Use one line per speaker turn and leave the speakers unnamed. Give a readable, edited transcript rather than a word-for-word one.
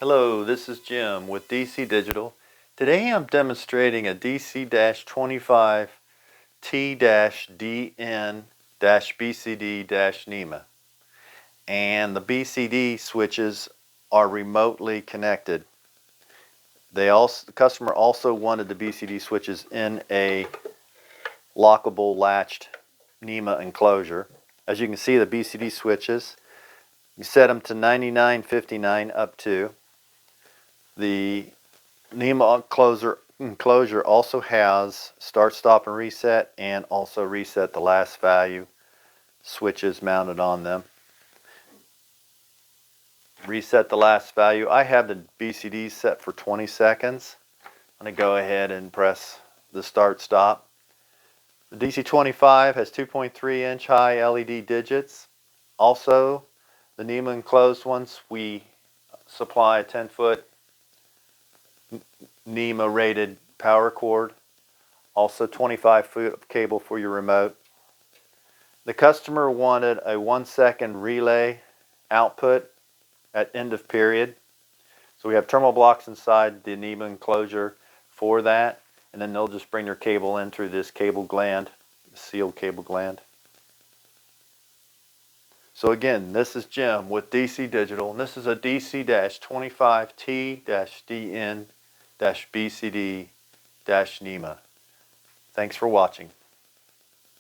Hello, this is Jim with DC Digital. Today I'm demonstrating a DC-25T-DN-BCD-NEMA. And the BCD switches are remotely connected. The customer also wanted the BCD switches in a lockable latched NEMA enclosure. As you can see, the BCD switches, you set them to 9959 up to. The NEMA enclosure also has start, stop, and reset, and also reset the last value switches mounted on them. Reset the last value. I have the BCD set for 20 seconds. I'm going to go ahead and press the start stop. The DC-25 has 2.3 inch high LED digits. Also, the NEMA enclosed ones, we supply a 10-foot NEMA rated power cord, also 25-foot of cable for your remote. The customer wanted a 1-second relay output at end of period. So we have terminal blocks inside the NEMA enclosure for that, and then they'll just bring their cable in through this cable gland, sealed cable gland. So again, this is Jim with DC Digital, and this is a DC-25T-DN-BCD-NEMA. Thanks for watching.